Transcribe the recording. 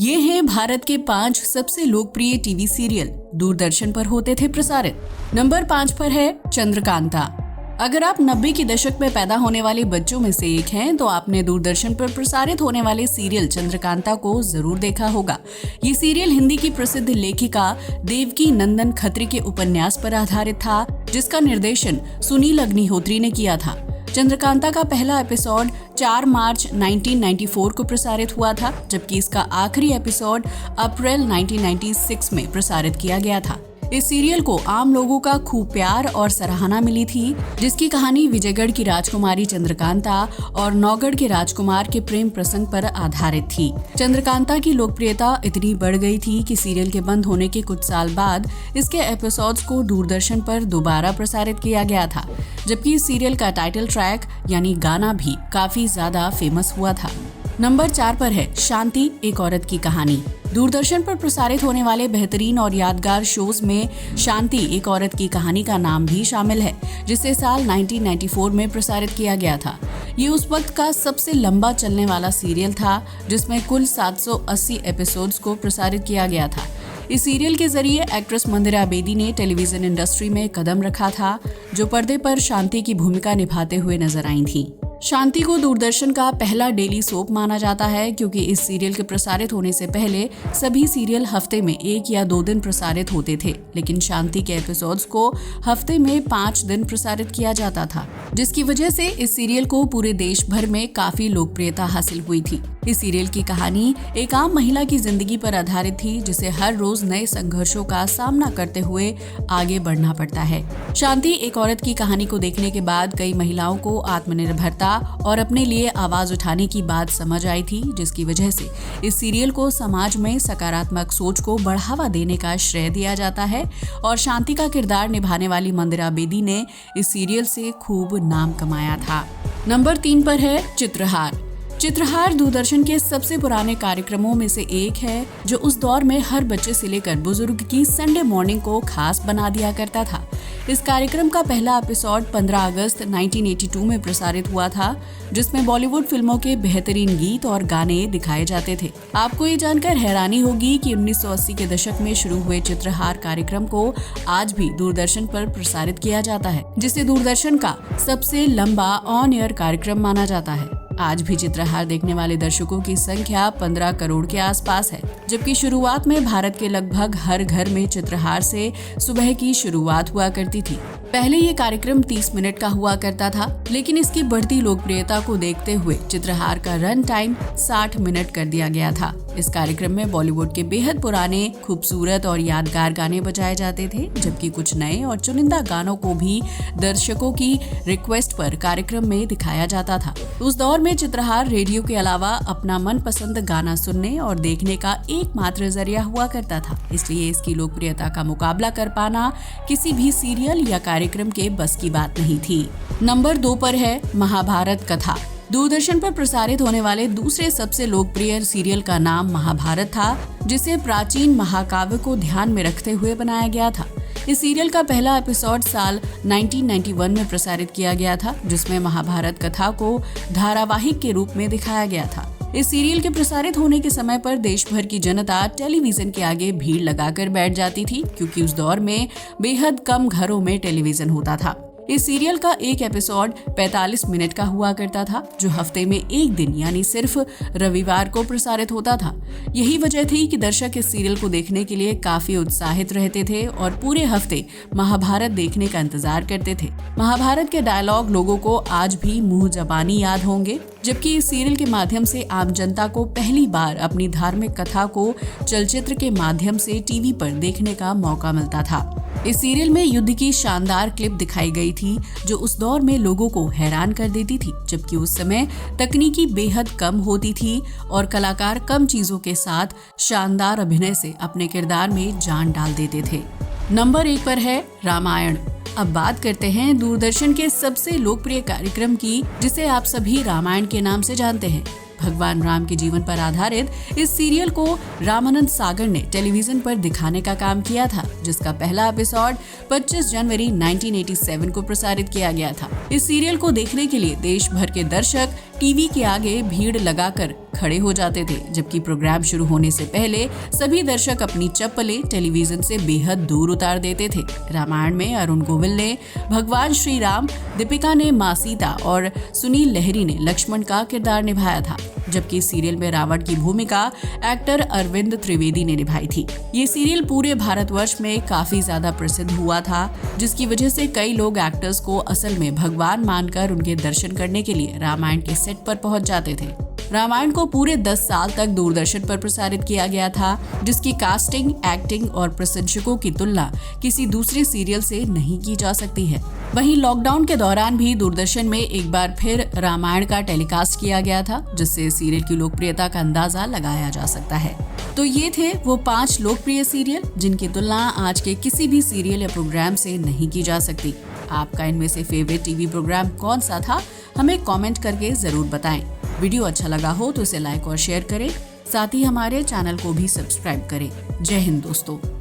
ये हैं भारत के 5 सबसे लोकप्रिय टीवी सीरियल दूरदर्शन पर होते थे प्रसारित। नंबर 5 पर है चंद्रकांता। अगर आप 90 के दशक में पैदा होने वाले बच्चों में से एक हैं तो आपने दूरदर्शन पर प्रसारित होने वाले सीरियल चंद्रकांता को जरूर देखा होगा। ये सीरियल हिंदी की प्रसिद्ध लेखिका देवकी नंदन खत्री के उपन्यास पर आधारित था, जिसका निर्देशन सुनील अग्निहोत्री ने किया था। चंद्रकांता का पहला एपिसोड 4 मार्च 1994 को प्रसारित हुआ था, जबकि इसका आखिरी एपिसोड अप्रैल 1996 में प्रसारित किया गया था। इस सीरियल को आम लोगों का खूब प्यार और सराहना मिली थी, जिसकी कहानी विजयगढ़ की राजकुमारी चंद्रकांता और नौगढ़ के राजकुमार के प्रेम प्रसंग पर आधारित थी। चंद्रकांता की लोकप्रियता इतनी बढ़ गई थी कि सीरियल के बंद होने के कुछ साल बाद इसके एपिसोड्स को दूरदर्शन पर दोबारा प्रसारित किया गया था, जबकि इस सीरियल का टाइटल ट्रैक यानी गाना भी काफी ज्यादा फेमस हुआ था। नंबर 4 पर है शांति एक औरत की कहानी। दूरदर्शन पर प्रसारित होने वाले बेहतरीन और यादगार शोज में शांति एक औरत की कहानी का नाम भी शामिल है, जिसे साल 1994 में प्रसारित किया गया था। ये उस वक्त का सबसे लंबा चलने वाला सीरियल था, जिसमें कुल 780 एपिसोड्स को प्रसारित किया गया था। इस सीरियल के जरिए एक्ट्रेस मंदिरा बेदी ने टेलीविजन इंडस्ट्री में कदम रखा था, जो पर्दे पर शांति की भूमिका निभाते हुए नजर आई थी। शांति को दूरदर्शन का पहला डेली सोप माना जाता है, क्योंकि इस सीरियल के प्रसारित होने से पहले सभी सीरियल हफ्ते में 1 या 2 दिन प्रसारित होते थे, लेकिन शांति के एपिसोड्स को हफ्ते में 5 दिन प्रसारित किया जाता था, जिसकी वजह से इस सीरियल को पूरे देश भर में काफी लोकप्रियता हासिल हुई थी। इस सीरियल की कहानी एक आम महिला की जिंदगी पर आधारित थी, जिसे हर रोज नए संघर्षों का सामना करते हुए आगे बढ़ना पड़ता है। शांति एक औरत की कहानी को देखने के बाद कई महिलाओं को आत्मनिर्भरता और अपने लिए आवाज उठाने की बात समझ आई थी, जिसकी वजह से इस सीरियल को समाज में सकारात्मक सोच को बढ़ावा देने का श्रेय दिया जाता है और शांति का किरदार निभाने वाली मंदिरा बेदी ने इस सीरियल से खूब नाम कमाया था। नंबर 3 पर है चित्रहार। चित्रहार दूरदर्शन के सबसे पुराने कार्यक्रमों में से एक है, जो उस दौर में हर बच्चे से लेकर बुजुर्ग की संडे मॉर्निंग को खास बना दिया करता था। इस कार्यक्रम का पहला एपिसोड 15 अगस्त 1982 में प्रसारित हुआ था, जिसमें बॉलीवुड फिल्मों के बेहतरीन गीत और गाने दिखाए जाते थे। आपको ये जानकर हैरानी होगी कि 1980 के दशक में शुरू हुए चित्रहार कार्यक्रम को आज भी दूरदर्शन पर प्रसारित किया जाता है, जिसे दूरदर्शन का सबसे लंबा ऑन एयर कार्यक्रम माना जाता है। आज भी चित्रहार देखने वाले दर्शकों की संख्या 15 करोड़ के आसपास है, जबकि शुरुआत में भारत के लगभग हर घर में चित्रहार से सुबह की शुरुआत हुआ करती थी। पहले ये कार्यक्रम 30 मिनट का हुआ करता था, लेकिन इसकी बढ़ती लोकप्रियता को देखते हुए चित्रहार का रन टाइम 60 मिनट कर दिया गया था। इस कार्यक्रम में बॉलीवुड के बेहद पुराने, खूबसूरत और यादगार गाने बजाए जाते थे, जबकि कुछ नए और चुनिंदा गानों को भी दर्शकों की रिक्वेस्ट पर कार्यक्रम में दिखाया जाता था। उस दौर में चित्रहार रेडियो के अलावा अपना मनपसंद गाना सुनने और देखने का एकमात्र जरिया हुआ करता था, इसलिए इसकी लोकप्रियता का मुकाबला कर पाना किसी भी सीरियल या कार्यक्रम के बस की बात नहीं थी। नंबर 2 पर है महाभारत कथा। दूरदर्शन पर प्रसारित होने वाले दूसरे सबसे लोकप्रिय सीरियल का नाम महाभारत था, जिसे प्राचीन महाकाव्य को ध्यान में रखते हुए बनाया गया था। इस सीरियल का पहला एपिसोड साल 1991 में प्रसारित किया गया था, जिसमें महाभारत कथा को धारावाहिक के रूप में दिखाया गया था। इस सीरियल के प्रसारित होने के समय पर देश भर की जनता टेलीविजन के आगे भीड़ लगाकर बैठ जाती थी, क्योंकि उस दौर में बेहद कम घरों में टेलीविजन होता था। इस सीरियल का एक एपिसोड 45 मिनट का हुआ करता था, जो हफ्ते में एक दिन यानी सिर्फ रविवार को प्रसारित होता था। यही वजह थी कि दर्शक इस सीरियल को देखने के लिए काफी उत्साहित रहते थे और पूरे हफ्ते महाभारत देखने का इंतजार करते थे। महाभारत के डायलॉग लोगों को आज भी मुंह जबानी याद होंगे, जबकि इस सीरियल के माध्यम से आम जनता को पहली बार अपनी धार्मिक कथा को चलचित्र के माध्यम से टीवी पर देखने का मौका मिलता था। इस सीरियल में युद्ध की शानदार क्लिप दिखाई गई थी, जो उस दौर में लोगों को हैरान कर देती थी, जबकि उस समय तकनीकी बेहद कम होती थी और कलाकार कम चीजों के साथ शानदार अभिनय से अपने किरदार में जान डाल देते थे। नंबर 1 पर है रामायण। अब बात करते हैं दूरदर्शन के सबसे लोकप्रिय कार्यक्रम की, जिसे आप सभी रामायण के नाम से जानते हैं। भगवान राम के जीवन पर आधारित इस सीरियल को रामानंद सागर ने टेलीविजन पर दिखाने का काम किया था, जिसका पहला एपिसोड 25 जनवरी 1987 को प्रसारित किया गया था। इस सीरियल को देखने के लिए देश भर के दर्शक टीवी के आगे भीड़ लगाकर खड़े हो जाते थे, जबकि प्रोग्राम शुरू होने से पहले सभी दर्शक अपनी चप्पलें टेलीविजन से बेहद दूर उतार देते थे। रामायण में अरुण गोविल ने भगवान श्री राम, दीपिका ने मां सीता और सुनील लहरी ने लक्ष्मण का किरदार निभाया था, जबकि सीरियल में रावण की भूमिका एक्टर अरविंद त्रिवेदी ने निभाई थी। ये सीरियल पूरे भारतवर्ष में काफी ज्यादा प्रसिद्ध हुआ था, जिसकी वजह से कई लोग एक्टर्स को असल में भगवान मानकर उनके दर्शन करने के लिए रामायण के सेट पर पहुंच जाते थे। रामायण को पूरे 10 साल तक दूरदर्शन पर प्रसारित किया गया था, जिसकी कास्टिंग, एक्टिंग और प्रशंसकों की तुलना किसी दूसरे सीरियल से नहीं की जा सकती है। वहीं लॉकडाउन के दौरान भी दूरदर्शन में एक बार फिर रामायण का टेलीकास्ट किया गया था, जिससे सीरियल की लोकप्रियता का अंदाजा लगाया जा सकता है। तो ये थे वो 5 लोकप्रिय सीरियल जिनकी तुलना आज के किसी भी सीरियल या प्रोग्राम से नहीं की जा सकती। आपका इनमें से फेवरेट टीवी प्रोग्राम कौन सा था, हमें कमेंट करके जरूर बताएं। वीडियो अच्छा लगा हो तो इसे लाइक और शेयर करें, साथ ही हमारे चैनल को भी सब्सक्राइब करें। जय हिंद दोस्तों।